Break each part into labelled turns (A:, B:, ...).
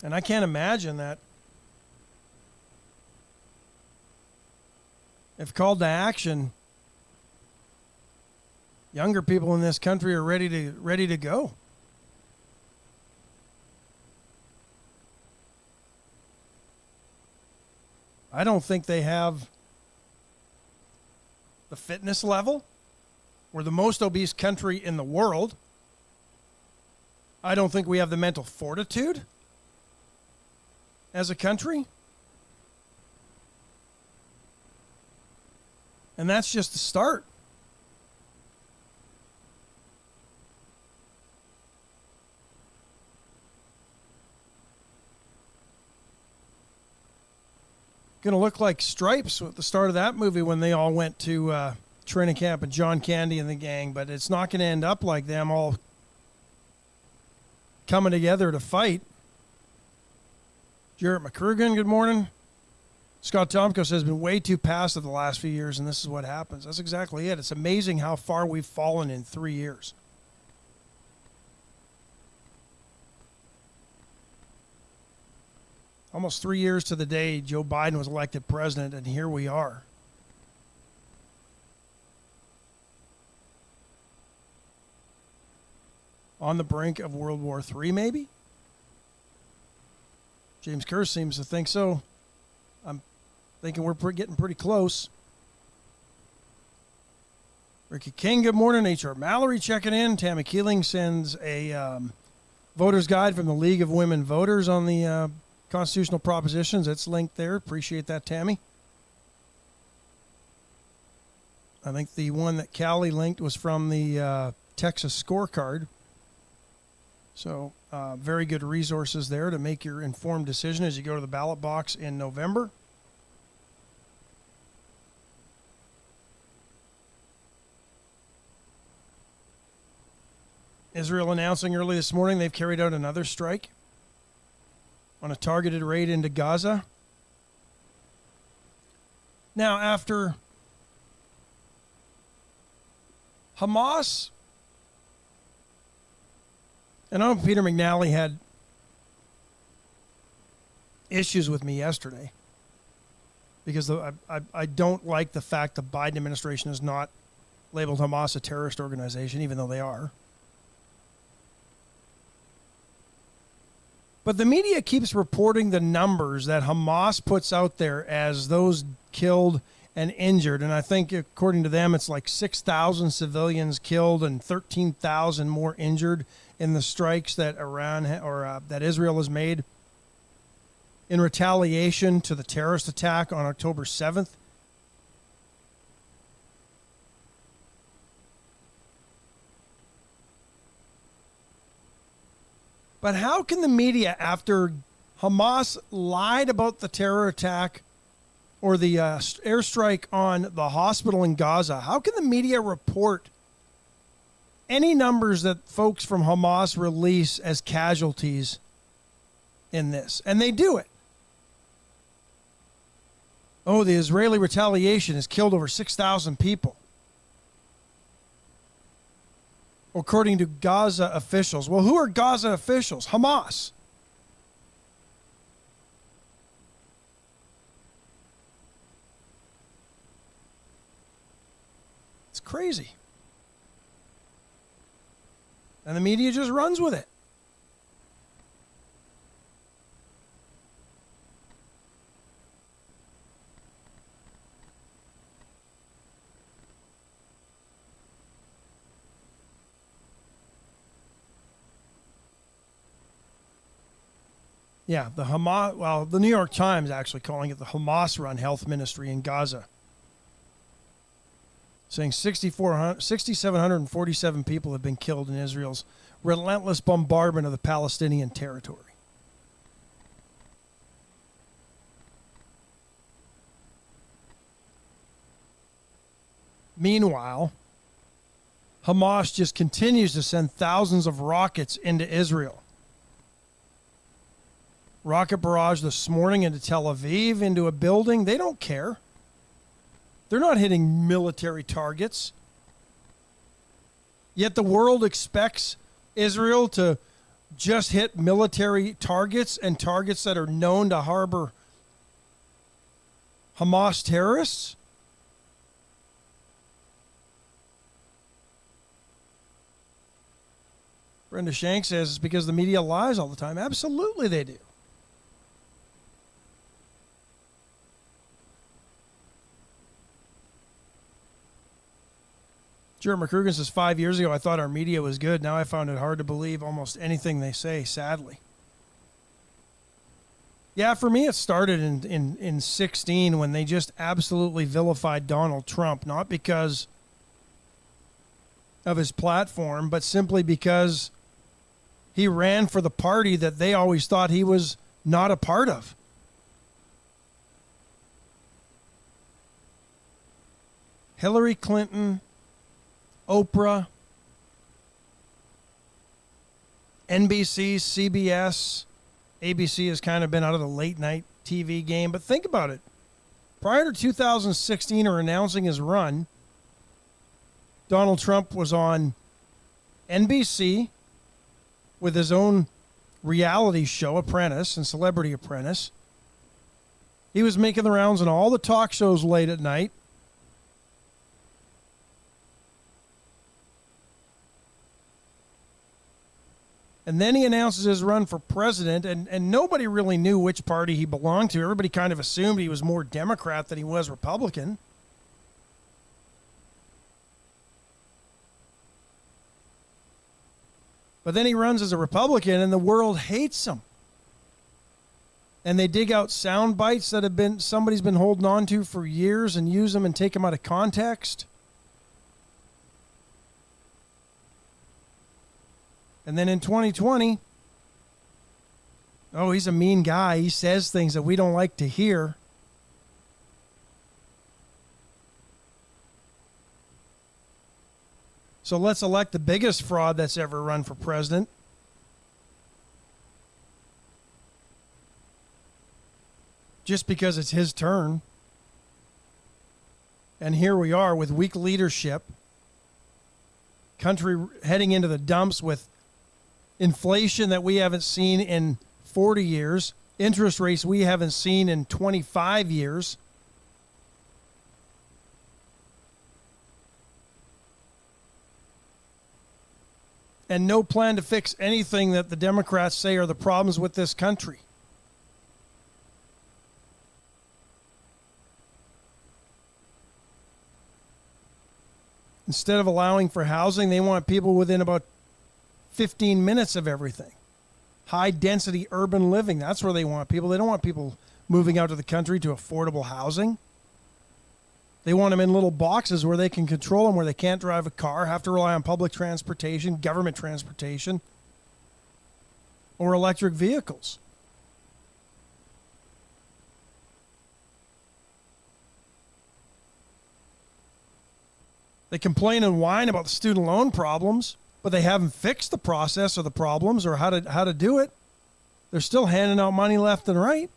A: And I can't imagine that if called to action, younger people in this country are ready to go. I don't think they have the fitness level. We're the most obese country in the world. I don't think we have the mental fortitude as a country. And that's just the start. Going to look like Stripes at the start of that movie when they all went to training camp and John Candy and the gang, but it's not going to end up like them all coming together to fight. Jarrett McCrugan, good morning. Scott Tomko says, been way too passive the last few years, and this is what happens. That's exactly it. It's amazing how far we've fallen in 3 years. Almost 3 years to the day Joe Biden was elected president, and here we are. On the brink of World War III, maybe? James Kerr seems to think so. I'm thinking we're getting pretty close. Ricky King, good morning. H.R. Mallory checking in. Tammy Keeling sends a voter's guide from the League of Women Voters on the constitutional propositions. It's linked there. Appreciate that, Tammy. I think the one that Callie linked was from the Texas scorecard. So very good resources there to make your informed decision as you go to the ballot box in November. Israel announcing early this morning they've carried out another strike on a targeted raid into Gaza. Now, after Hamas, and I know Peter McNally had issues with me yesterday because I don't like the fact the Biden administration has not labeled Hamas a terrorist organization, even though they are. But the media keeps reporting the numbers that Hamas puts out there as those killed and injured. And I think according to them, it's like 6,000 civilians killed and 13,000 more injured in the strikes that that Israel has made in retaliation to the terrorist attack on October 7th. But how can the media, after Hamas lied about the terror attack or the airstrike on the hospital in Gaza, how can the media report any numbers that folks from Hamas release as casualties in this? And they do it. Oh, the Israeli retaliation has killed over 6,000 people, according to Gaza officials. Well, who are Gaza officials? Hamas. It's crazy. And the media just runs with it. Yeah, the New York Times actually calling it the Hamas-run health ministry in Gaza, saying 6,747 people have been killed in Israel's relentless bombardment of the Palestinian territory. Meanwhile, Hamas just continues to send thousands of rockets into Israel. Rocket barrage this morning into Tel Aviv, into a building. They don't care. They're not hitting military targets. Yet the world expects Israel to just hit military targets and targets that are known to harbor Hamas terrorists? Brenda Shank says it's because the media lies all the time. Absolutely they do. Jared McCrugan says 5 years ago I thought our media was good. Now I found it hard to believe almost anything they say, sadly. Yeah, for me it started in 16 when they just absolutely vilified Donald Trump, not because of his platform, but simply because he ran for the party that they always thought he was not a part of. Hillary Clinton, Oprah, NBC, CBS, ABC has kind of been out of the late night TV game. But think about it. Prior to 2016 or announcing his run, Donald Trump was on NBC with his own reality show, Apprentice and Celebrity Apprentice. He was making the rounds on all the talk shows late at night. And then he announces his run for president, and nobody really knew which party he belonged to. Everybody kind of assumed he was more Democrat than he was Republican. But then he runs as a Republican, and the world hates him. And they dig out sound bites that have been somebody's been holding on to for years and use them and take them out of context. And then in 2020, oh, he's a mean guy. He says things that we don't like to hear. So let's elect the biggest fraud that's ever run for president. Just because it's his turn. And here we are with weak leadership. Country heading into the dumps with inflation that we haven't seen in 40 years, interest rates we haven't seen in 25 years. And no plan to fix anything that the Democrats say are the problems with this country. Instead of allowing for housing, they want people within about 15 minutes of everything. High-density urban living, that's where they want people. They don't want people moving out to the country to affordable housing. They want them in little boxes where they can control them, where they can't drive a car, have to rely on public transportation, government transportation, or electric vehicles. They complain and whine about the student loan problems, but they haven't fixed the process or the problems or how to do it. They're still handing out money left and right.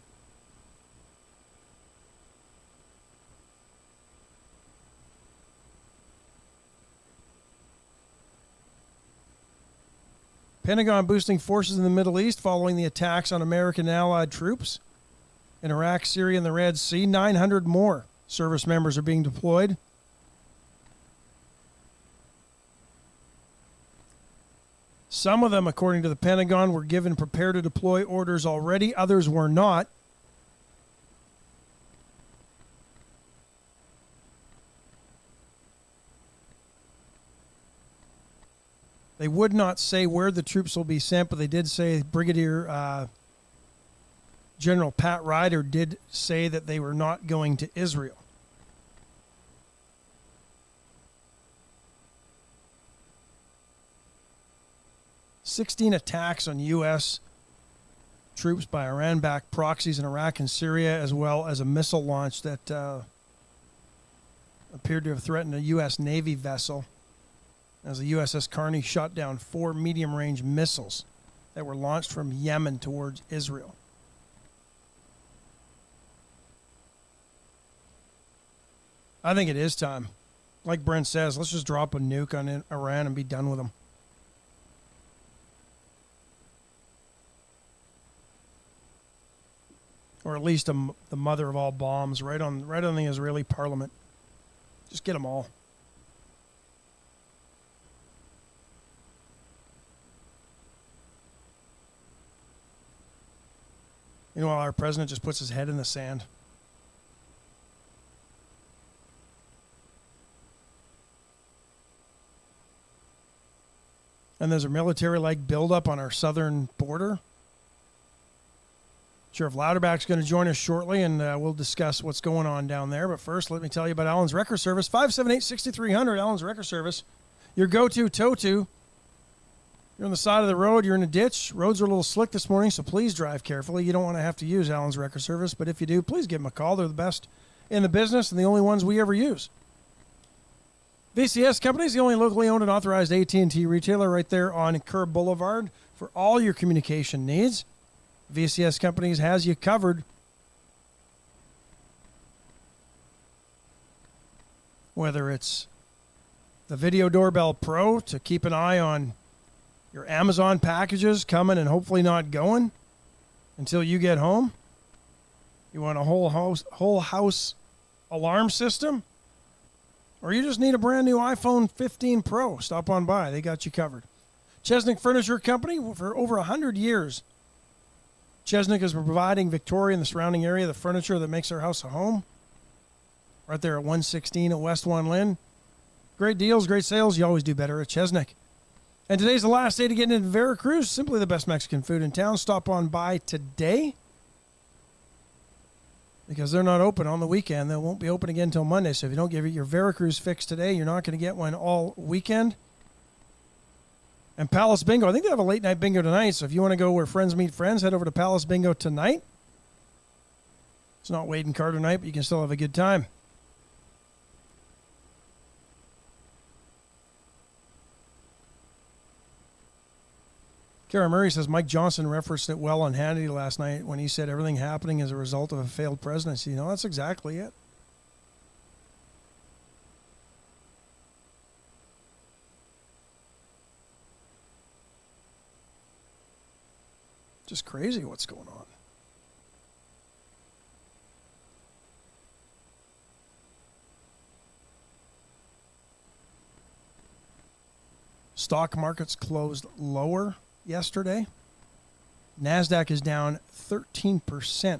A: Pentagon boosting forces in the Middle East following the attacks on American and allied troops in Iraq, Syria, and the Red Sea. 900 more service members are being deployed. Some of them, according to the Pentagon, were given prepare to deploy orders already. Others were not. They would not say where the troops will be sent, but they did say Brigadier General Pat Ryder did say that they were not going to Israel. "16 attacks on U.S. troops by Iran-backed proxies in Iraq and Syria, as well as a missile launch that appeared to have threatened a U.S. Navy vessel, as the USS Carney shot down 4 medium-range missiles that were launched from Yemen towards Israel." I think it is time. Like Brent says, let's just drop a nuke on Iran and be done with them. or at least the mother of all bombs, right on the Israeli parliament. Just get them all. You know, our president just puts his head in the sand. And there's a military-like buildup on our southern border. Sheriff Louderback's going to join us shortly, and we'll discuss what's going on down there. But first, let me tell you about Allen's Wrecker Service. 578-6300, Allen's Wrecker Service. Your go-to, tow-to. You're on the side of the road, you're in a ditch. Roads are a little slick this morning, so please drive carefully. You don't want to have to use Allen's Wrecker Service, but if you do, please give them a call. They're the best in the business and the only ones we ever use. VCS Company is the only locally owned and authorized AT&T retailer right there on Kerr Boulevard for all your communication needs. VCS Companies has you covered. Whether it's the Video Doorbell Pro to keep an eye on your Amazon packages coming and hopefully not going until you get home. You want a whole house alarm system? Or you just need a brand new iPhone 15 Pro, stop on by. They got you covered. Chesnick Furniture Company, for over 100 years. Chesnick is providing Victoria and the surrounding area the furniture that makes their house a home. Right there at 116 at West One Lynn. Great deals, great sales. You always do better at Chesnick. And today's the last day to get into Veracruz. Simply the best Mexican food in town. Stop on by today. Because they're not open on the weekend. They won't be open again until Monday. So if you don't give it your Veracruz fix today, you're not going to get one all weekend. And Palace Bingo. I think they have a late night bingo tonight. So if you want to go where friends meet friends, head over to Palace Bingo tonight. It's not Wade and Carter night, but you can still have a good time. Kara Murray says Mike Johnson referenced it well on Hannity last night when he said everything happening as a result of a failed presidency. You know, that's exactly it. Just crazy what's going on. Stock markets closed lower yesterday. NASDAQ is down 13%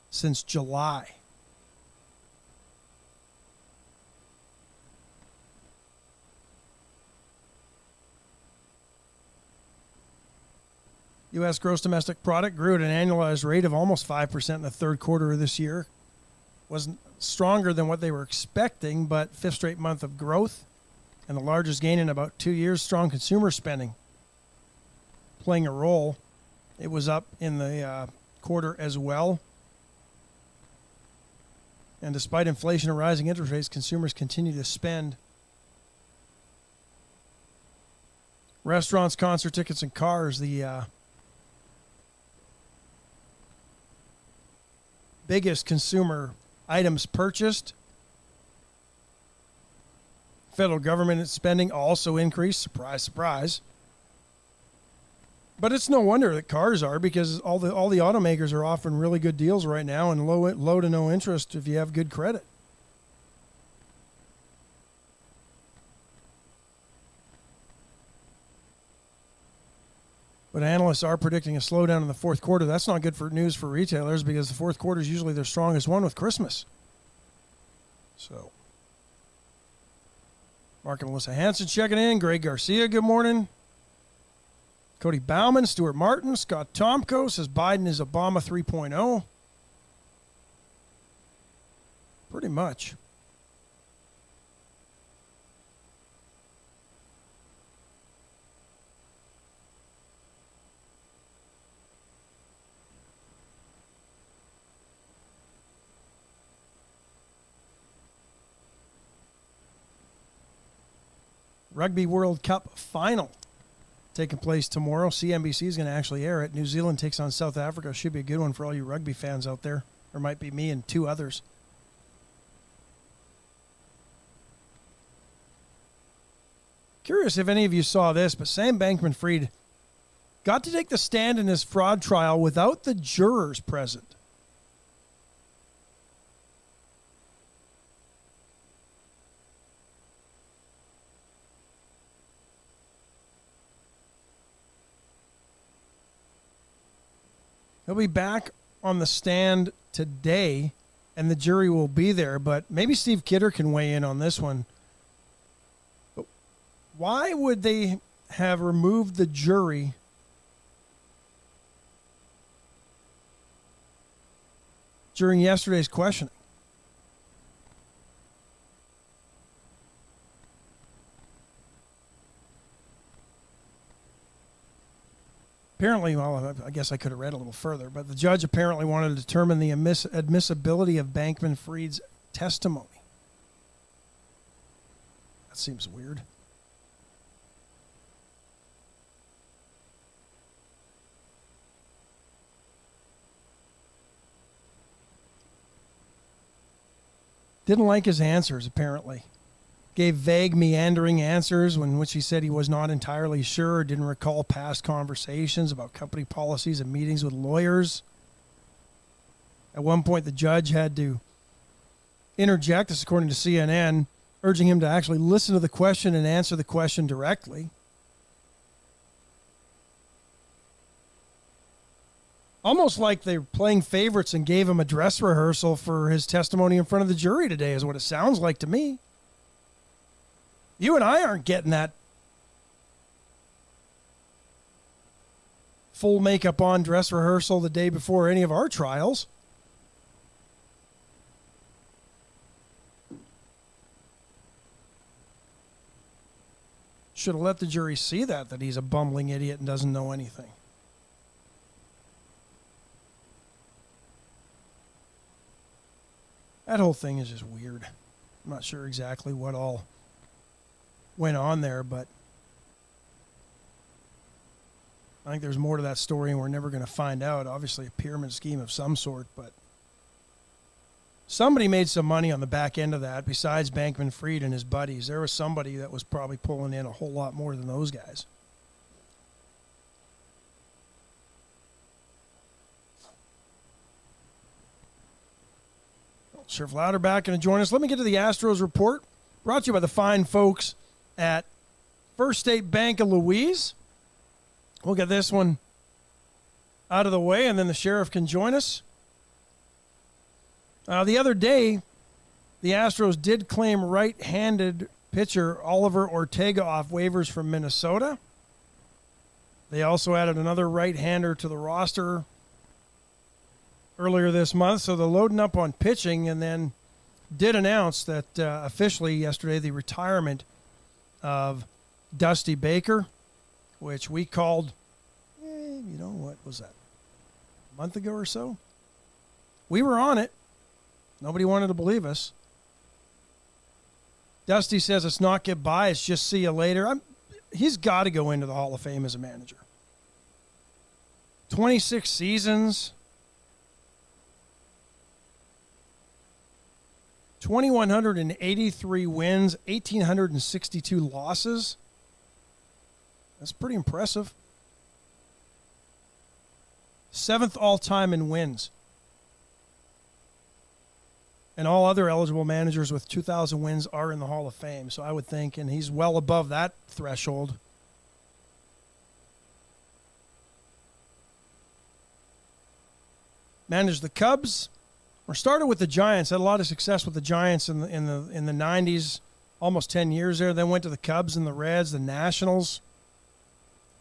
A: since July. U.S. gross domestic product grew at an annualized rate of almost 5% in the third quarter of this year. Wasn't stronger than what they were expecting, but fifth straight month of growth. And the largest gain in about 2 years. Strong consumer spending playing a role. It was up in the quarter as well. And despite inflation and rising interest rates, consumers continue to spend. Restaurants, concert tickets, and cars, the biggest consumer items purchased. Federal government spending also increased. Surprise, surprise. But it's no wonder that cars are, because all the automakers are offering really good deals right now and low to no interest if you have good credit. But analysts are predicting a slowdown in the fourth quarter. That's not good for news for retailers, because the fourth quarter is usually their strongest one with Christmas. So, Mark and Melissa Hansen checking in. Greg Garcia, good morning. Cody Bowman, Stuart Martin, Scott Tomko says Biden is Obama 3.0. Pretty much. Rugby World Cup final taking place tomorrow. CNBC is going to actually air it. New Zealand takes on South Africa. Should be a good one for all you rugby fans out there. There might be me and two others. Curious if any of you saw this, but Sam Bankman-Fried got to take the stand in his fraud trial without the jurors present. He'll be back on the stand today, and the jury will be there, but maybe Steve Kidder can weigh in on this one. But why would they have removed the jury during yesterday's questioning? Apparently, well, I guess I could have read a little further, but the judge apparently wanted to determine the admissibility of Bankman-Fried's testimony. That seems weird. Didn't like his answers, apparently. Gave vague, meandering answers in which he said he was not entirely sure, didn't recall past conversations about company policies and meetings with lawyers. At one point, the judge had to interject, this according to CNN, urging him to actually listen to the question and answer the question directly. Almost like they're playing favorites and gave him a dress rehearsal for his testimony in front of the jury today, is what it sounds like to me. You and I aren't getting that full makeup on dress rehearsal the day before any of our trials. Should have let the jury see that he's a bumbling idiot and doesn't know anything. That whole thing is just weird. I'm not sure exactly what all went on there, but I think there's more to that story and we're never going to find out. Obviously a pyramid scheme of some sort, but somebody made some money on the back end of that besides Bankman-Fried and his buddies. There was somebody that was probably pulling in a whole lot more than those guys. Sheriff Louderback going to join us. Let me get to the Astros report, brought to you by the fine folks at First State Bank of Louise. We'll get this one out of the way, and then the sheriff can join us. The other day, the Astros did claim right-handed pitcher Oliver Ortega off waivers from Minnesota. They also added another right-hander to the roster earlier this month, so they're loading up on pitching, and then did announce that officially yesterday the retirement of Dusty Baker, which we called, what was that, a month ago or so? We were on it. Nobody wanted to believe us. Dusty says it's not goodbye, it's just see you later. He's got to go into the Hall of Fame as a manager. 26 seasons, 2,183 wins, 1,862 losses. That's pretty impressive. 7th all-time in wins. And all other eligible managers with 2,000 wins are in the Hall of Fame. So I would think, and he's well above that threshold. Managed the Cubs. Or started with the Giants. Had a lot of success with the Giants in the 90s, almost 10 years there. Then went to the Cubs and the Reds, the Nationals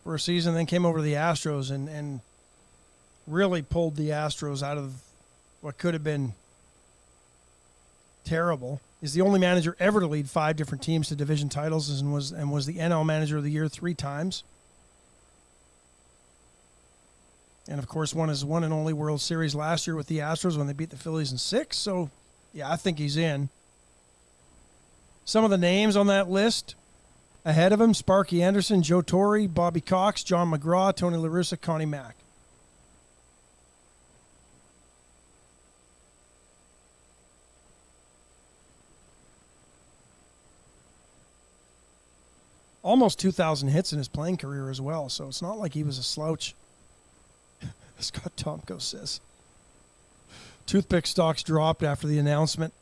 A: for a season. Then came over to the Astros and really pulled the Astros out of what could have been terrible. He's the only manager ever to lead 5 different teams to division titles and was the NL Manager of the Year 3 times. And, of course, won his one and only World Series last year with the Astros when they beat the Phillies in 6. So, yeah, I think he's in. Some of the names on that list ahead of him, Sparky Anderson, Joe Torre, Bobby Cox, John McGraw, Tony La Russa, Connie Mack. almost 2,000 hits in his playing career as well, so it's not like he was a slouch. Scott Tomko says. Toothpick stocks dropped after the announcement.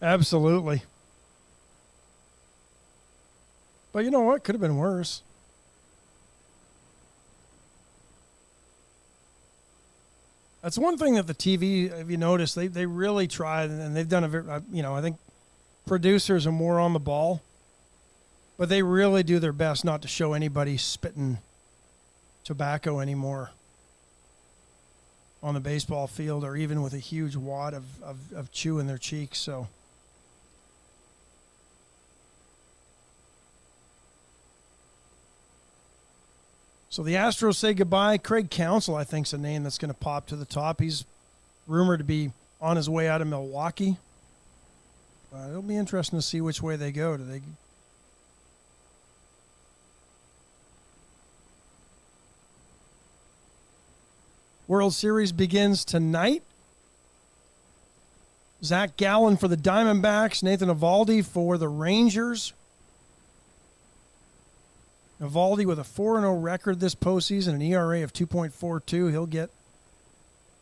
A: Absolutely. But you know what? Could have been worse. That's one thing that the TV, if you notice, they really tried, and they've done a very, I think producers are more on the ball, but they really do their best not to show anybody spitting tobacco anymore on the baseball field, or even with a huge wad of chew in their cheeks. So the Astros say goodbye. Craig Counsell, I think, is a name that's going to pop to the top. He's rumored to be on his way out of Milwaukee. It'll be interesting to see which way they go. Do they? World Series begins tonight. Zach Gallen for the Diamondbacks. Nathan Eovaldi for the Rangers. Eovaldi with a 4-0 record this postseason, an ERA of 2.42. He'll get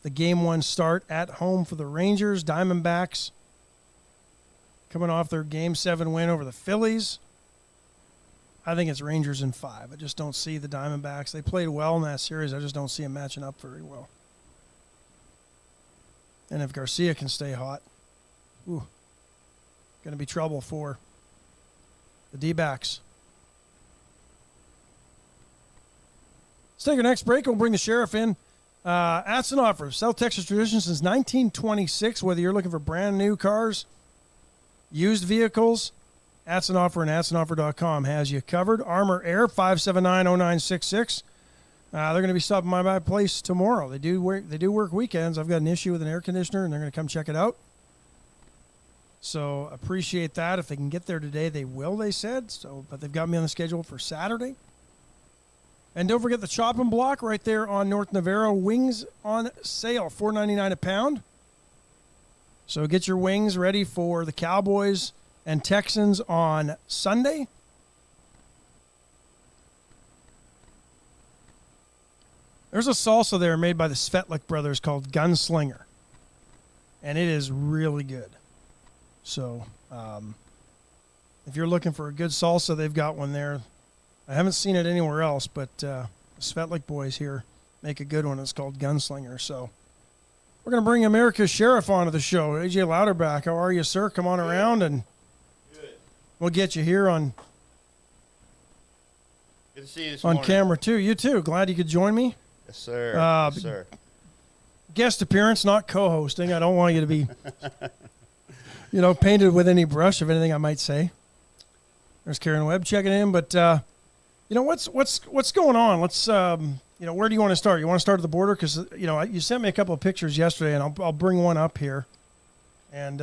A: the Game 1 start at home for the Rangers. Diamondbacks coming off their Game 7 win over the Phillies. I think it's Rangers in 5. I just don't see the Diamondbacks. They played well in that series. I just don't see them matching up very well. And if Garcia can stay hot, going to be trouble for the D-backs. Let's take our next break. We'll bring the sheriff in. Atzenoffer, South Texas tradition since 1926. Whether you're looking for brand new cars, used vehicles, Atzenoffer and Atzenoffer.com has you covered. Armor Air, 579-0966. They're going to be stopping by my place tomorrow. They do work weekends. I've got an issue with an air conditioner, and they're going to come check it out. So appreciate that. If they can get there today, they will, they said. But they've got me on the schedule for Saturday. And don't forget the chopping block right there on North Navarro. Wings on sale, $4.99 a pound. So get your wings ready for the Cowboys and Texans on Sunday. There's a salsa there made by the Svetlik brothers called Gunslinger. And it is really good. So if you're looking for a good salsa, they've got one there. I haven't seen it anywhere else, but the Svetlik boys here make a good one. It's called Gunslinger. So we're going to bring America's Sheriff onto the show. AJ Louderback, how are you, sir? Come on around, and we'll get you here on
B: Good to see you this
A: on
B: morning.
A: camera, too. You, too. Glad you could join me.
B: Yes, sir. Yes, sir.
A: Guest appearance, not co-hosting. I don't want you to be, painted with any brush of anything I might say. There's Karen Webb checking in, but what's going on? Let's where do you want to start? You want to start at the border because you sent me a couple of pictures yesterday, and I'll bring one up here, and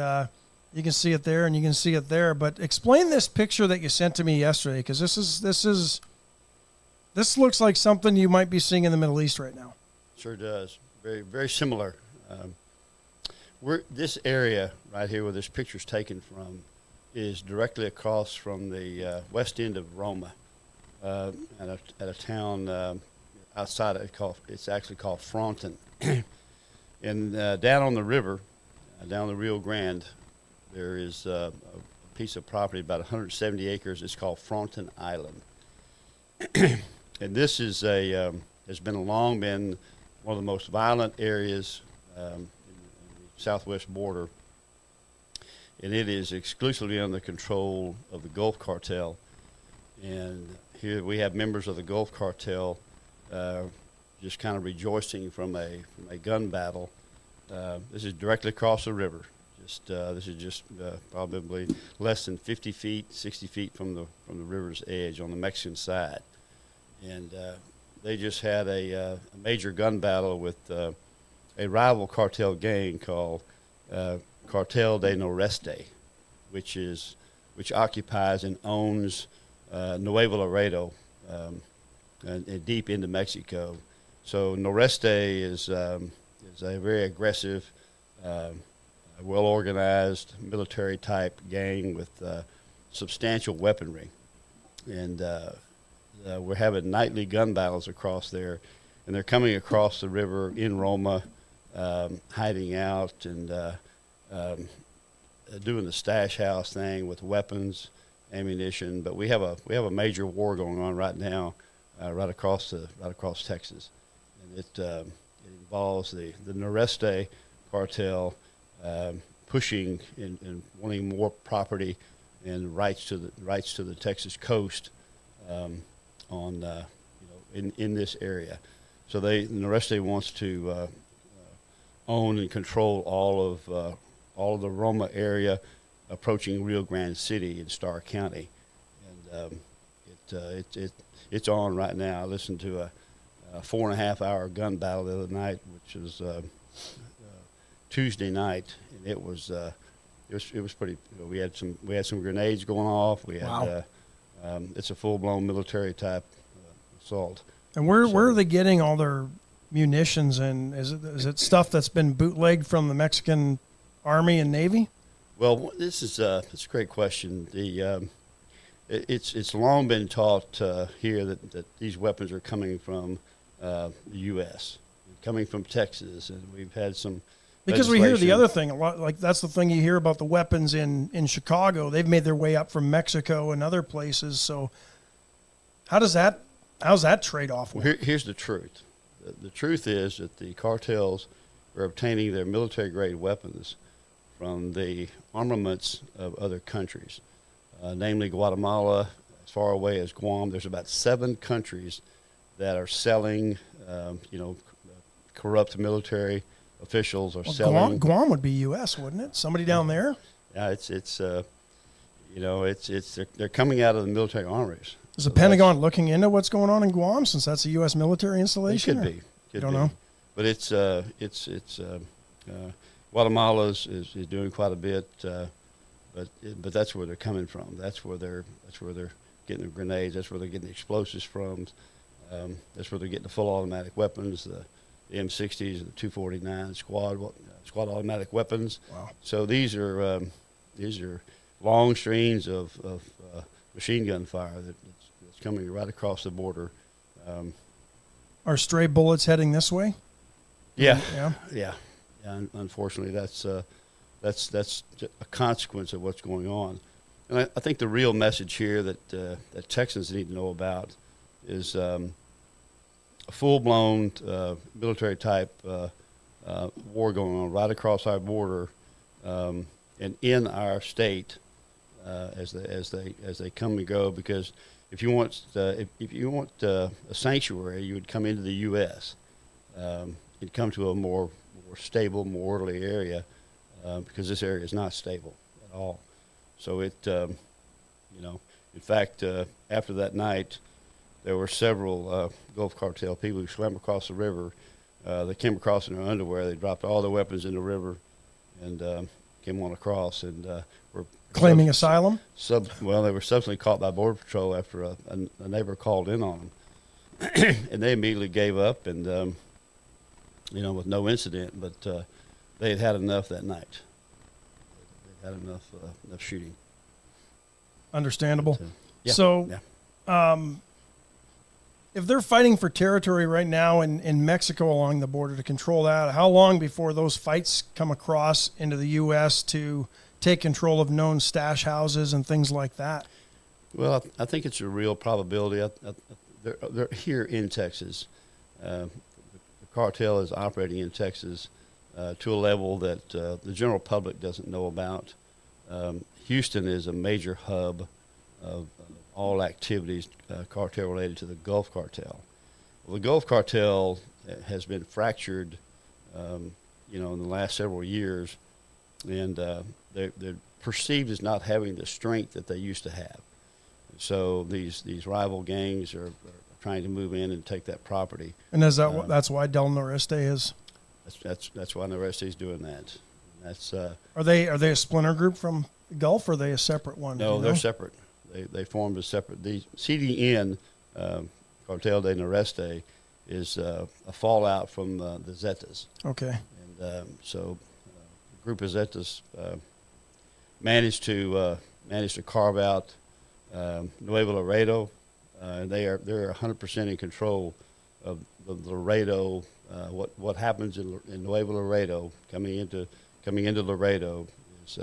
A: you can see it there, and you can see it there. But explain this picture that you sent to me yesterday, because this looks like something you might be seeing in the Middle East right now.
B: Sure does. Very, very similar. This area right here where this picture's taken from is directly across from the west end of Roma, at a town outside of it's actually called Fronton. And down on the river, down the Rio Grande, there is a piece of property about 170 acres. It's called Fronton Island. And this has long been one of the most violent areas in the southwest border. And it is exclusively under the control of the Gulf Cartel. And here we have members of the Gulf Cartel just kind of rejoicing from a gun battle. This is directly across the river. This is just probably less than 50 feet, 60 feet from the river's edge on the Mexican side. And they just had a major gun battle with a rival cartel gang called Cartel de Noreste, which occupies and owns Nuevo Laredo and deep into Mexico. So Noreste is a very aggressive a well-organized military-type gang with substantial weaponry. And we're having nightly gun battles across there, and they're coming across the river in Roma, hiding out and doing the stash house thing with weapons, ammunition. But we have a major war going on right now, right across Texas, and it involves the Noreste cartel pushing and wanting more property and rights to the Texas coast in this area. So the Noreste wants to own and control all of the Roma area approaching Rio Grande City in Starr County, and it's on right now. I listened to a 4.5-hour gun battle the other night, which was Tuesday night, and it was pretty. We had some grenades going off. We had
A: wow.
B: It's a full-blown military type assault.
A: And where are they getting all their munitions? And is it stuff that's been bootlegged from the Mexican Army and Navy?
B: Well, it's a great question. It's long been taught here that these weapons are coming from the U.S., coming from Texas, and we've had some.
A: Because we hear the other thing a lot, like that's the thing you hear about the weapons in Chicago. They've made their way up from Mexico and other places. So how's that trade-off work?
B: Well, here's the truth. The truth is that the cartels are obtaining their military-grade weapons from the armaments of other countries, namely Guatemala, as far away as Guam. There's about 7 countries that are selling, corrupt military officials are selling.
A: Guam would be U.S., wouldn't it? Somebody down there?
B: Yeah, they're coming out of the military armories.
A: Is the Pentagon looking into what's going on in Guam, since that's a U.S. military installation?
B: It could be.
A: You don't know.
B: But it's Guatemala is doing quite a bit, but that's where they're coming from. That's where they're getting the grenades. That's where they're getting the explosives from. That's where they're getting the full automatic weapons, the M60s and the 249 squad automatic weapons.
A: Wow.
B: So these are long streams of machine gun fire that's coming right across the border.
A: Are stray bullets heading this way?
B: Yeah.
A: Yeah.
B: And unfortunately, that's a consequence of what's going on. And I think the real message here that Texans need to know about is a full-blown military-type war going on right across our border and in our state as they come and go. Because if you want a sanctuary, you would come into the U.S. You'd come to a more stable, more orderly area because this area is not stable at all. So in fact, after that night, there were several Gulf Cartel people who swam across the river. They came across in their underwear. They dropped all their weapons in the river and came on across and were
A: claiming asylum.
B: Well, they were subsequently caught by Border Patrol after a neighbor called in on them, and they immediately gave up and with no incident. But they had enough that night. They had enough shooting.
A: Understandable.
B: But, yeah,
A: so.
B: Yeah.
A: If they're fighting for territory right now in Mexico along the border to control that, how long before those fights come across into the U.S. to take control of known stash houses and things like that?
B: Well, I think it's a real probability. They're here in Texas. The cartel is operating in Texas to a level that the general public doesn't know about. Houston is a major hub of all activities cartel related to the Gulf Cartel. Well, the Gulf Cartel has been fractured, in the last several years, and they're perceived as not having the strength that they used to have. So these rival gangs are trying to move in and take that property.
A: And is that that's why Del Noreste is?
B: That's why Noreste is doing that. That's
A: are they a splinter group from Gulf, or are they a separate one?
B: No, they're separate. They formed a separate. The CDN, Cartel de Noreste, is a fallout from the Zetas.
A: Okay.
B: And so the Group Zetas managed to carve out Nuevo Laredo. They're 100% in control of Laredo. What happens in Nuevo Laredo coming into Laredo is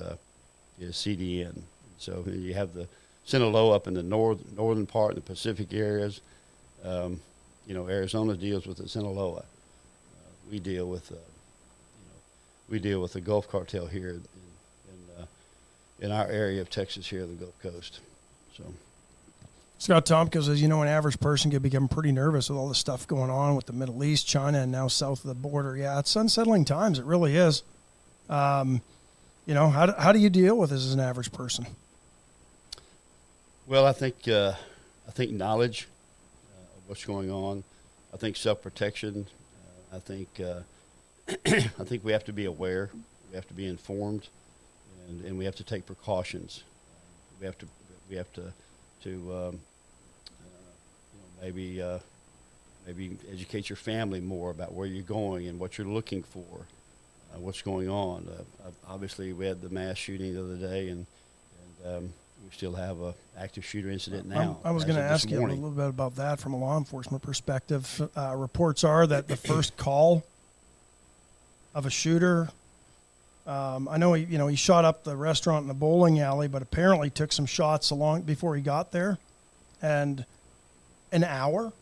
B: CDN. So you have the Sinaloa up in the northern part in the Pacific areas. Arizona deals with the Sinaloa. We deal with the Gulf Cartel here in our area of Texas here, the Gulf Coast. So.
A: Scott Tompkins says, an average person could become pretty nervous with all this stuff going on with the Middle East, China, and now south of the border. Yeah, it's unsettling times. It really is. How do you deal with this as an average person?
B: Well, I think knowledge of what's going on. I think self-protection. I think we have to be aware. We have to be informed, and we have to take precautions. We have to maybe educate your family more about where you're going and what you're looking for, what's going on. Obviously, we had the mass shooting the other day, and we still have a active shooter incident now.
A: I was going to ask you a little bit about that from a law enforcement perspective. Reports are that the first call of a shooter, I know he shot up the restaurant in the bowling alley, but apparently took some shots along before he got there, and an hour.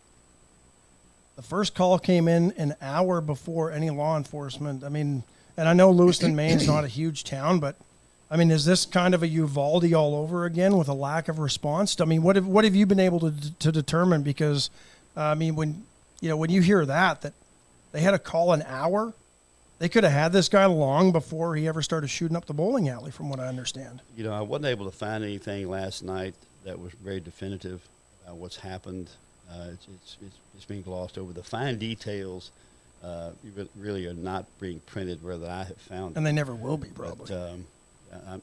A: The first call came in an hour before any law enforcement. And I know Lewiston, Maine's not a huge town, but is this kind of a Uvalde all over again with a lack of response? What have you been able to determine? Because, when you hear that they had a call an hour, they could have had this guy long before he ever started shooting up the bowling alley, from what I understand.
B: I wasn't able to find anything last night that was very definitive about what's happened. It's being glossed over. The fine details really are not being printed where that I have found.
A: And they never will be, probably.
B: But,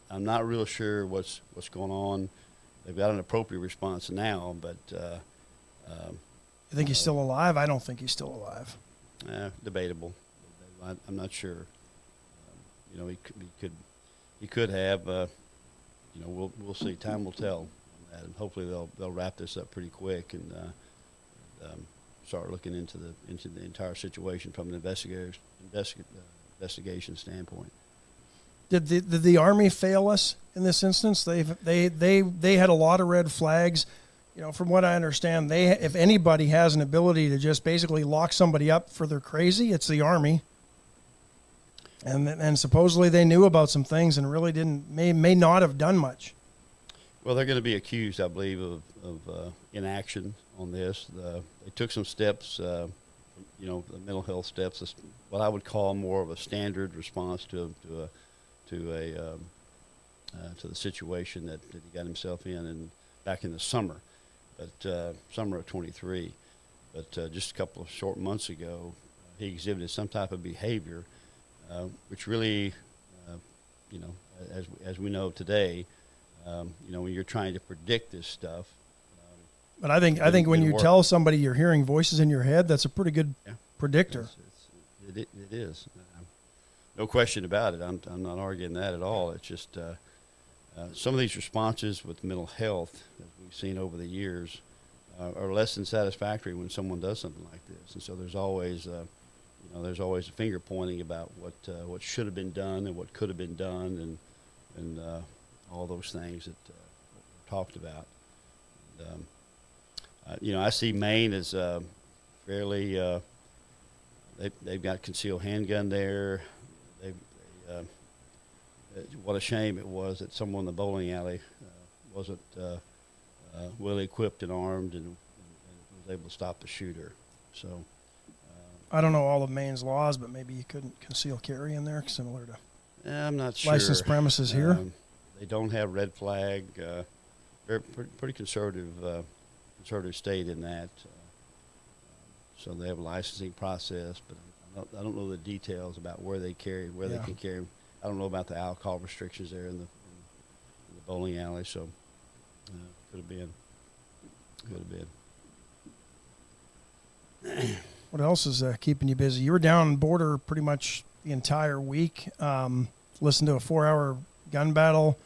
B: I'm not real sure what's going on. They've got an appropriate response now, but
A: you think he's still alive? I don't think he's still alive.
B: Debatable. I'm not sure. He could have. We'll see. Time will tell on that, and hopefully they'll wrap this up pretty quick and start looking into the entire situation from an investigation standpoint.
A: Did the Army fail us in this instance? They had a lot of red flags. From what I understand, if anybody has an ability to just basically lock somebody up for they're crazy, it's the Army. And supposedly they knew about some things and really may not have done much.
B: Well, they're going to be accused, I believe, of inaction on this. They took some steps, the mental health steps, what I would call more of a standard response to the situation that he got himself in back in the summer, summer of 23. But just a couple of short months ago, he exhibited some type of behavior, which really, as we know today, when you're trying to predict this stuff.
A: But I think when you tell somebody you're hearing voices in your head, that's a pretty good predictor.
B: It is. No question about it. I'm not arguing that at all. It's just some of these responses with mental health that we've seen over the years are less than satisfactory when someone does something like this. And so there's always a finger pointing about what should have been done and what could have been done and all those things that were talked about. And, I see Maine as fairly. They've got concealed handgun there. What a shame it was that someone in the bowling alley wasn't well equipped and armed and was able to stop the shooter. So
A: I don't know all of Maine's laws, but maybe you couldn't conceal carry in there, similar to
B: I'm not sure.
A: Licensed premises here.
B: They don't have red flag. They're pretty conservative state in that. So they have a licensing process, but I don't know the details about where they carry, they can carry. I don't know about the alcohol restrictions there in the bowling alley. So could have been.
A: What else is keeping you busy? You were down border pretty much the entire week. listen to a 4-hour gun battle.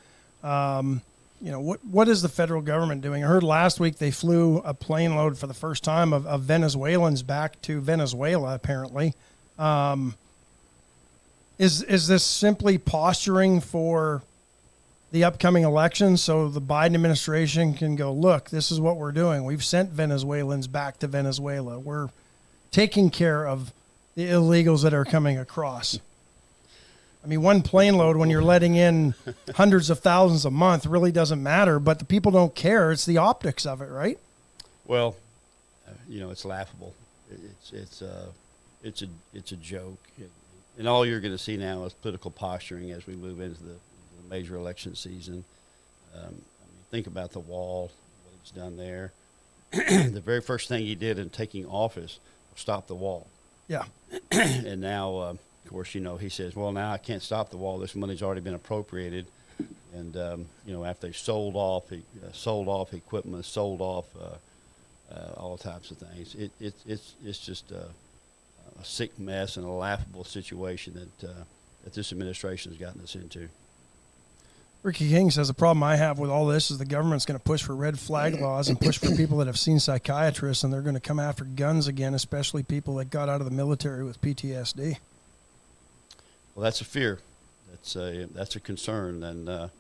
A: What is the federal government doing? I heard last week they flew a plane load for the first time of Venezuelans back to Venezuela, apparently. Is this simply posturing for the upcoming election so the Biden administration can go, look, this is what we're doing. We've sent Venezuelans back to Venezuela. We're taking care of the illegals that are coming across. I mean, one plane load when you're letting in hundreds of thousands a month really doesn't matter, but the people don't care. It's the optics of it, right?
B: Well, it's laughable. It's a joke. And all you're going to see now is political posturing as we move into the major election season. Think about the wall, what he's done there. The very first thing he did in taking office was stop the wall.
A: Yeah.
B: And now, of course, he says, well, now I can't stop the wall. This money's already been appropriated. And, after they sold off equipment, sold off all types of things, it's just a sick mess and a laughable situation that this administration has gotten us into.
A: Ricky King says the problem I have with all this is the government's going to push for red flag laws and push for people that have seen psychiatrists, and they're going to come after guns again, especially people that got out of the military with PTSD.
B: Well, that's a fear. That's a concern, and I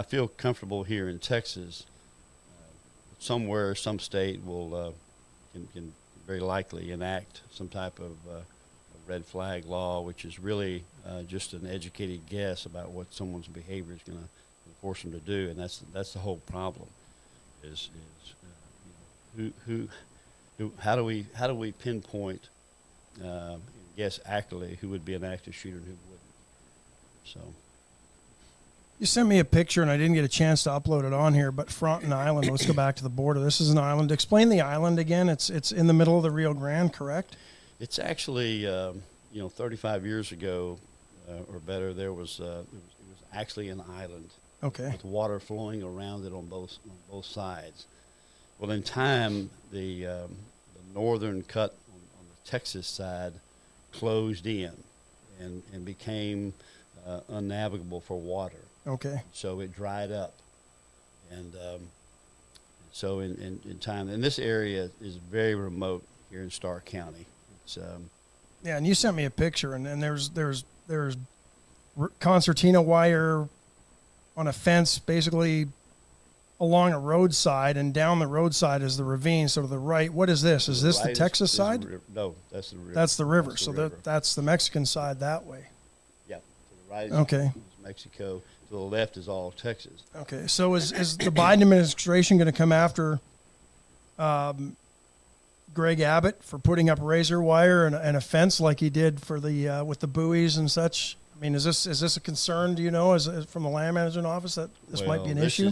B: feel comfortable here in Texas. Somewhere, some state will can very likely enact some type of red flag law, which is really just an educated guess about what someone's behavior is going to force them to do, and that's the whole problem. How do we pinpoint and guess accurately who would be an active shooter and who wouldn't? So.
A: You sent me a picture, and I didn't get a chance to upload it on here, but Fronten Island, let's go back to the border. This is an island. Explain the island again. It's in the middle of the Rio Grande, correct?
B: It's actually, 35 years ago or better, it was actually an island.
A: Okay.
B: With water flowing around it on both sides. Well, in time, the northern cut on the Texas side closed in and became unnavigable for water.
A: Okay.
B: So it dried up, and so in time, and this area is very remote here in Stark County. It's
A: yeah, and you sent me a picture, and there's concertina wire on a fence, basically along a roadside, and down the roadside is the ravine. So to the right, what is this? Is this the Texas side?
B: No, that's the river.
A: That's the river. So that's the Mexican side that way.
B: Yeah. To the right
A: is
B: Mexico. To the left is all Texas.
A: Okay. So is the Biden administration going to come after Greg Abbott for putting up razor wire and a fence like he did for the with the buoys and such? I mean, is this a concern? Do you know, as from the land management office, that this might be an issue?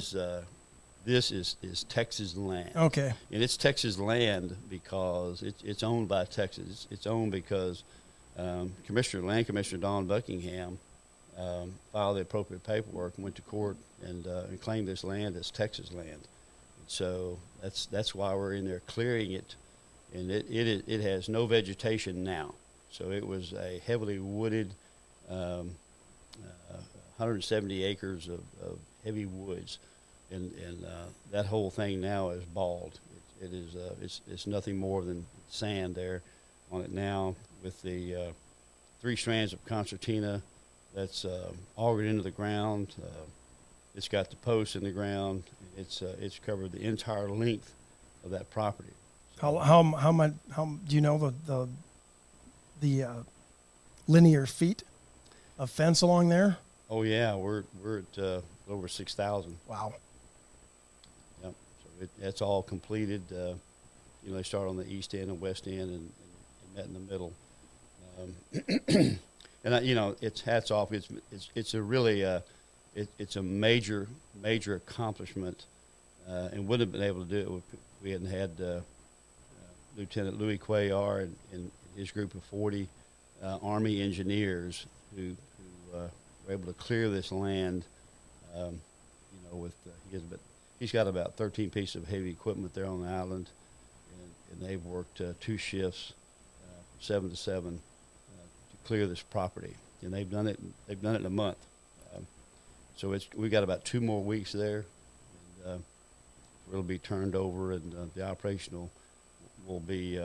B: This is Texas land.
A: Okay.
B: And it's Texas land because it's owned by Texas. It's owned because Land Commissioner Don Buckingham filed the appropriate paperwork and went to court and claimed this land as Texas land. And so that's why we're in there clearing it, and it has no vegetation now. So it was a heavily wooded 170 acres of heavy woods, and that whole thing now is bald. It's nothing more than sand there on it now, with the 3 strands of concertina that's augured into the ground. It's got the posts in the ground. It's covered the entire length of that property. So
A: how much do you know the linear feet of fence along there?
B: Oh yeah, we're at over 6,000.
A: Wow.
B: Yep. So that's all completed. They start on the east end and west end and met in the middle. And it's hats off. It's a really it's a major accomplishment, and wouldn't have been able to do it if we hadn't had Lieutenant Louis Cuellar and his group of 40 Army engineers who were able to clear this land. He's got about 13 pieces of heavy equipment there on the island, and they've worked 2 shifts, 7 to 7, to clear this property. and they've done it. They've done it in a month. So we've got about 2 more weeks there, and it'll be turned over, and the operation will be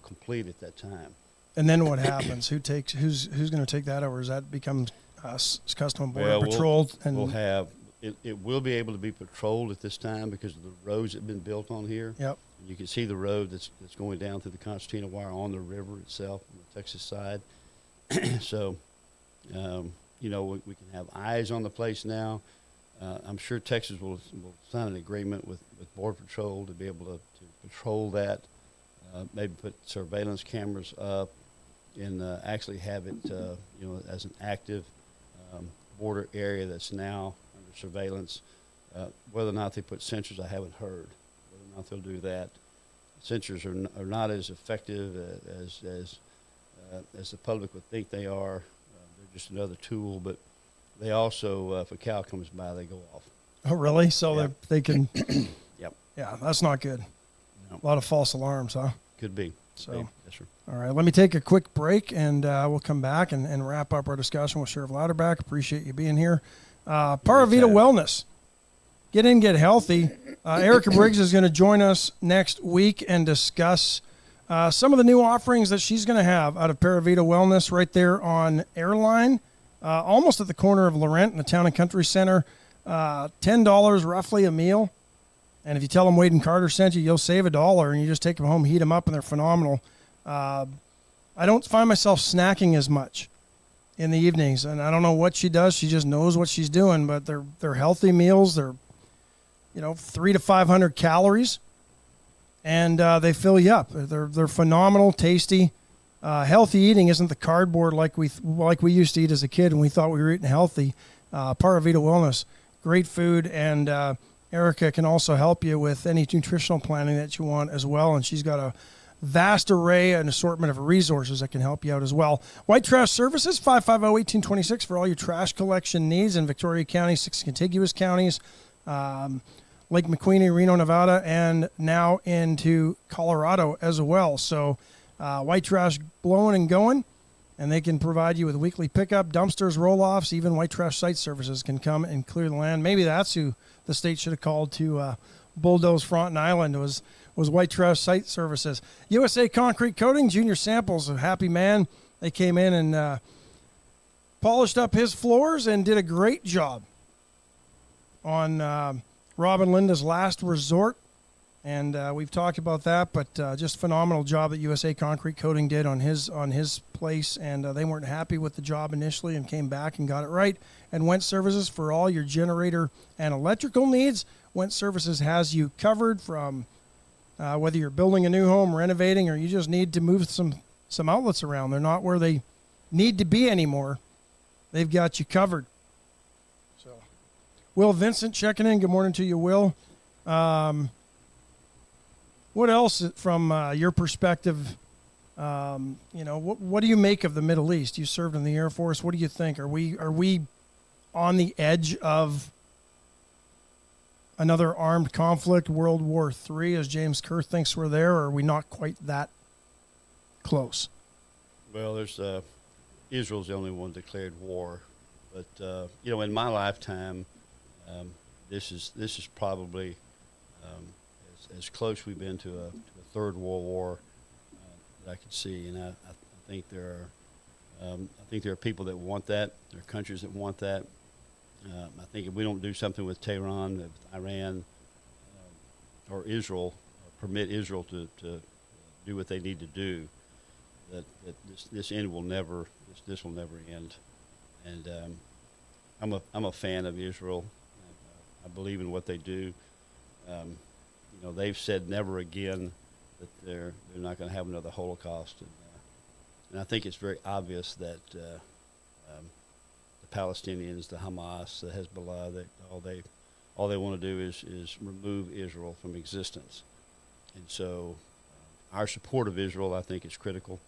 B: complete at that time.
A: And then what happens? Who's going to take that over? Does that become Customs and Border Patrol?
B: We'll have it will be able to be patrolled at this time because of the roads that have been built on here.
A: Yep.
B: And you can see the road that's going down through the Concertina wire on the river itself on the Texas side. So, we can have eyes on the place now. I'm sure Texas will sign an agreement with Border Patrol to be able to patrol that, maybe put surveillance cameras up, and actually have it, as an active border area that's now under surveillance. Whether or not they put sensors, I haven't heard. Whether or not they'll do that. Sensors are not as effective as the public would think they are. They're just another tool, but they also, if a cow comes by, they go off.
A: Oh, really? So
B: yeah.
A: they can.
B: Yep.
A: Yeah, that's not good.
B: No.
A: A lot of false alarms, huh?
B: Could be.
A: So,
B: yes, sir.
A: All right, let me take a quick break, and we'll come back and wrap up our discussion with Sheriff Louderback. Appreciate you being here. Paravita Wellness. Get in, get healthy. Erica Briggs is going to join us next week and discuss some of the new offerings that she's going to have out of Paravita Wellness right there on Airline, almost at the corner of Laurent in the Town and Country Center. $10 roughly a meal. And if you tell them Wade and Carter sent you, you'll save $1, and you just take them home, heat them up, and they're phenomenal. I don't find myself snacking as much in the evenings, and I don't know what she does. She just knows what she's doing, but they're healthy meals. They're 300 to 500 calories, and they fill you up. They're phenomenal, tasty. Healthy eating isn't the cardboard like we used to eat as a kid, and we thought we were eating healthy. Paravita Wellness, great food, and Erica can also help you with any nutritional planning that you want as well, and she's got a vast array and assortment of resources that can help you out as well. White Trash Services, 550-1826 for all your trash collection needs in Victoria County, 6 contiguous counties, Lake McQueen, Reno, Nevada, and now into Colorado as well. So White Trash blowing and going, and they can provide you with weekly pickup, dumpsters, roll-offs, even White Trash Site Services can come and clear the land. Maybe that's who the state should have called to bulldoze Fronten Island was White Trash Site Services. USA Concrete Coating, Junior Samples, a happy man. They came in and polished up his floors and did a great job on Rob and Linda's last resort. And we've talked about that, but just phenomenal job that USA Concrete Coating did on his place, and they weren't happy with the job initially and came back and got it right. And Went Services for all your generator and electrical needs. Went Services has you covered from whether you're building a new home, renovating, or you just need to move some outlets around. They're not where they need to be anymore. They've got you covered. So, Will Vincent checking in. Good morning to you, Will. What else from your perspective, what do you make of the Middle East? You served in the Air Force. What do you think? Are we on the edge of another armed conflict, World War III, as James Kerr thinks we're there, or are we not quite that close?
B: Well, there's Israel's the only one declared war. But, in my lifetime, this is probably as close we've been to a third World War that I could see, and I think there are people that want that. There are countries that want that. I think if we don't do something with Tehran, with Iran, or Israel, permit Israel to do what they need to do, that this end will never this will never end. And I'm a fan of Israel. I believe in what they do. They've said never again that they're not going to have another Holocaust, and I think it's very obvious that the Palestinians, the Hamas, the Hezbollah, that all they want to do is remove Israel from existence, and so our support of Israel, I think, is critical.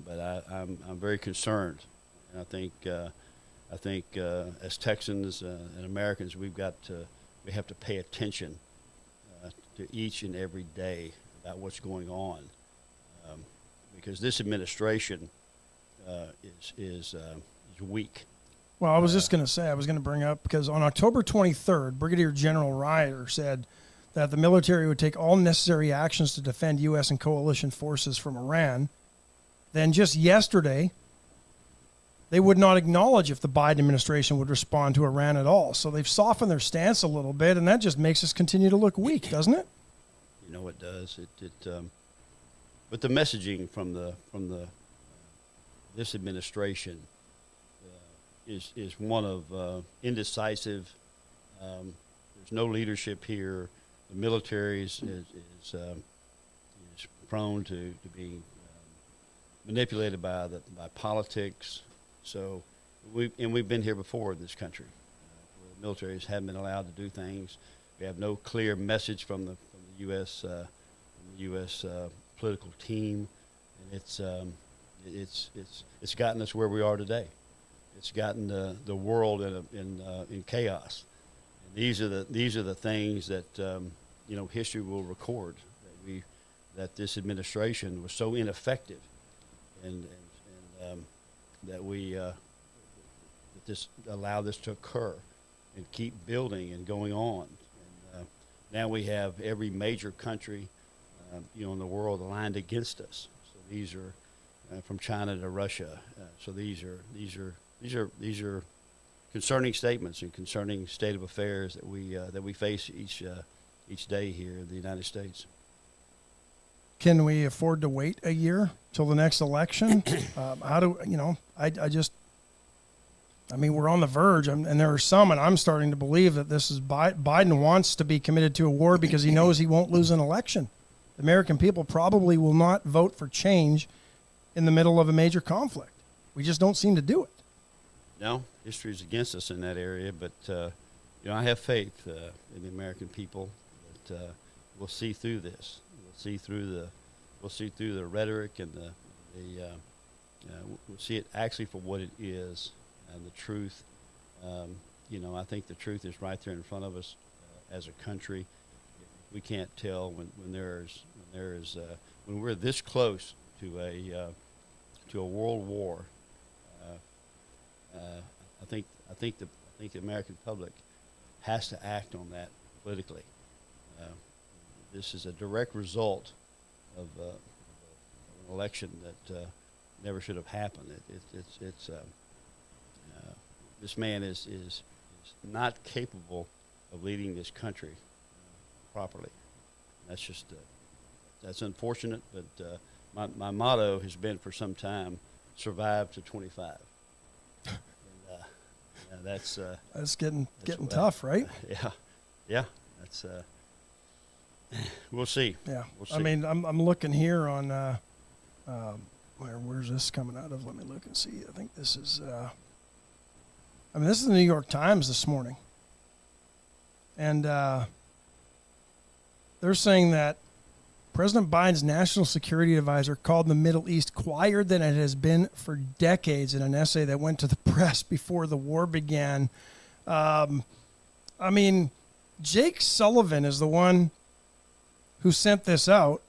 B: But I'm very concerned, and I think as Texans and Americans, we have to pay attention to each and every day about what's going on, because this administration is weak.
A: Well, I was just going to say, I was going to bring up, because on October 23rd, Brigadier General Ryder said that the military would take all necessary actions to defend U.S. and coalition forces from Iran. Then just yesterday, they would not acknowledge if the Biden administration would respond to Iran at all. So they've softened their stance a little bit, and that just makes us continue to look weak, doesn't it?
B: You know, it does. But the messaging from this administration is one of indecisive. There's no leadership here. The military is prone to being manipulated by politics. So we've been here before in this country. Where the militaries haven't been allowed to do things. We have no clear message from the U.S. Political team, and it's gotten us where we are today. It's gotten the world in chaos. And these are the things that history will record, that this administration was so ineffective, and that this allowed this to occur and keep building and going on. And now we have every major country in the world aligned against us. So these are from China to Russia. So these are concerning statements and concerning state of affairs that we face each day here in the United States.
A: Can we afford to wait a year till the next election? We're on the verge, and there are some, and I'm starting to believe that this is Biden wants to be committed to a war because he knows he won't lose an election. The American people probably will not vote for change in the middle of a major conflict. We just don't seem to do it.
B: No, history is against us in that area, but I have faith in the American people that we'll see through this. We'll see through the rhetoric and we'll see it actually for what it is, and the truth. I think the truth is right there in front of us as a country. We can't tell when we're this close to a world war. I think the American public has to act on that politically. This is a direct result of an election that never should have happened. This man is not capable of leading this country properly. That's unfortunate. But my motto has been for some time: survive to 25. And that's
A: getting tough, right?
B: Yeah. That's. We'll see.
A: Yeah.
B: We'll see.
A: I mean, I'm looking here on where's this coming out of? Let me look and see. I think this is. This is the New York Times this morning, and they're saying that President Biden's national security advisor called the Middle East quieter than it has been for decades in an essay that went to the press before the war began. Jake Sullivan is the one who sent this out.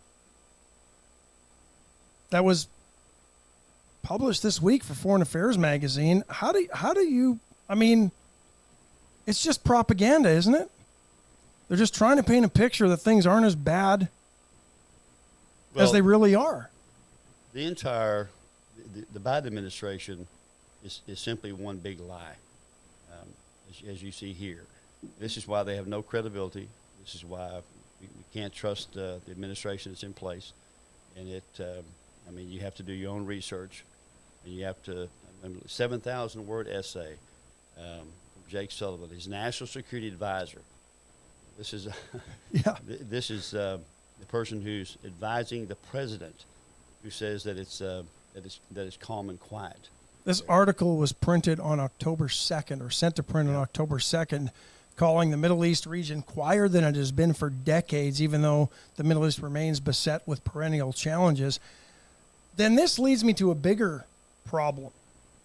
A: That was published this week for Foreign Affairs magazine. How do you, it's just propaganda, isn't it? They're just trying to paint a picture that things aren't as bad as they really are.
B: The Biden administration is simply one big lie, as you see here. This is why they have no credibility. This is why we can't trust the administration that's in place. And you have to do your own research. And you have to, 7,000-word essay from Jake Sullivan, his national security advisor. This is this is the person who's advising the president, who says that it's calm and quiet.
A: This article was printed on October 2nd, or sent to print on October 2nd, calling the Middle East region quieter than it has been for decades, even though the Middle East remains beset with perennial challenges. Then this leads me to a bigger problem,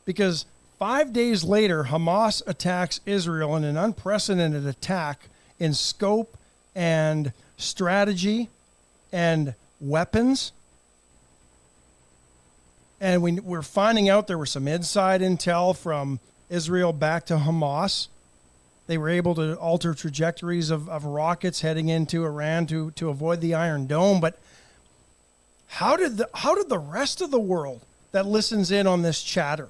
A: because 5 days later, Hamas attacks Israel in an unprecedented attack in scope and strategy and weapons. And we're finding out there was some inside intel from Israel back to Hamas. They were able to alter trajectories of rockets heading into Iran to avoid the Iron Dome. But how did the rest of the world that listens in on this chatter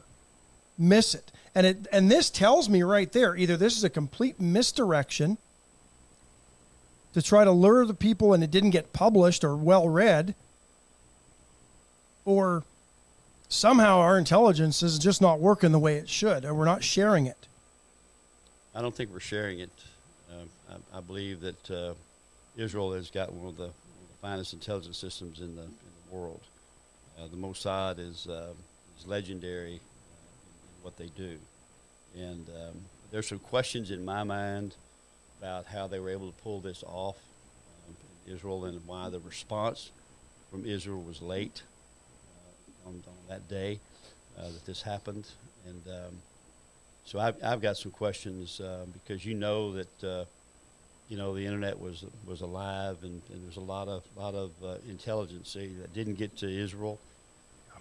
A: miss it? And this tells me right there, either this is a complete misdirection to try to lure the people and it didn't get published or well read, or somehow our intelligence is just not working the way it should, or we're not sharing it.
B: I don't think we're sharing it. I believe that Israel has got one of the finest intelligence systems in the world. The Mossad is legendary in what they do. And there's some questions in my mind about how they were able to pull this off in Israel, and why the response from Israel was late on that day that this happened. And so I've got some questions because that the internet was alive, and there's a lot of intelligence that didn't get to Israel.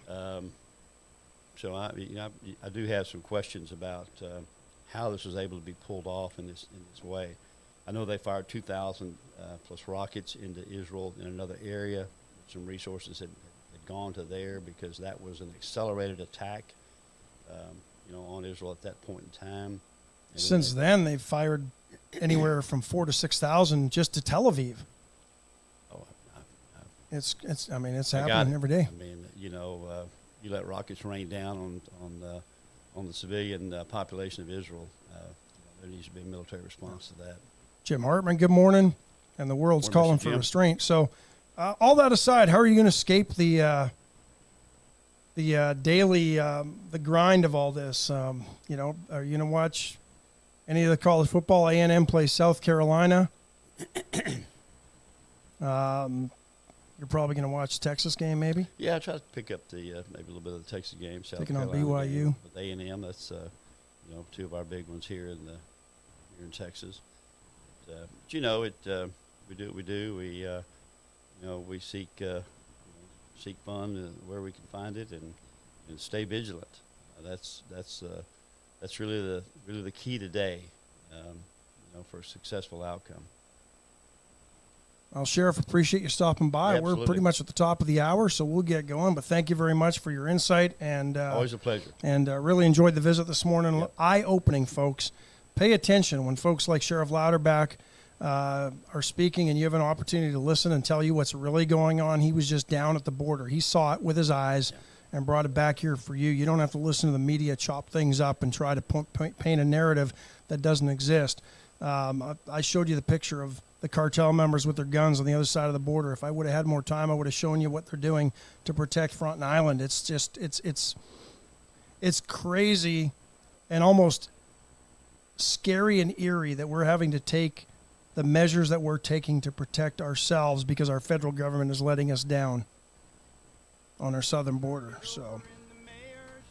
B: So I do have some questions about how this was able to be pulled off in this way. I know they fired 2,000 plus rockets into Israel in another area. Some resources had gone to there because that was an accelerated attack, on Israel at that point in time. And
A: since then, they've fired anywhere from 4,000 to 6,000 just to Tel Aviv.
B: Oh,
A: it's happening every day.
B: I mean, you let rockets rain down on the civilian population of Israel. There needs to be a military response to that.
A: Jim Hartman, good morning. And the world's
B: Morning,
A: calling
B: Mr.
A: for
B: Jim.
A: restraint. So, all that aside, how are you going to escape the daily the grind of all this? Are you going to watch any of the college football? A&M plays South Carolina. You're probably going to watch Texas game, maybe.
B: Yeah, I try to pick up the maybe a little bit of the Texas game. South
A: Taking on
B: Carolina
A: BYU.
B: game with A&M. That's two of our big ones here in Texas. But we do what we do. We seek fun where we can find it, and stay vigilant. That's really the key today, for a successful outcome.
A: Well, Sheriff, appreciate you stopping by.
B: Absolutely.
A: We're pretty much at the top of the hour, so we'll get going. But thank you very much for your insight. And
B: Always a pleasure.
A: And really enjoyed the visit this morning.
B: Yep.
A: Eye-opening, folks. Pay attention when folks like Sheriff Louderback are speaking, and you have an opportunity to listen and tell you what's really going on. He was just down at the border. He saw it with his eyes and brought it back here for you. You don't have to listen to the media chop things up and try to paint a narrative that doesn't exist. I showed you the picture of the cartel members with their guns on the other side of the border. If I would have had more time, I would have shown you what they're doing to protect Fronten Island. It's just, it's crazy and almost scary and eerie that we're having to take the measures that we're taking to protect ourselves because our federal government is letting us down on our southern border. So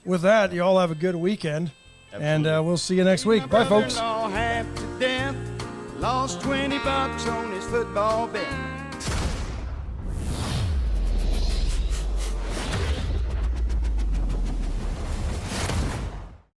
A: with that, you all have a good weekend.
B: Absolutely.
A: And we'll see you next week. Bye, folks.
C: Lost $20 on his football bet.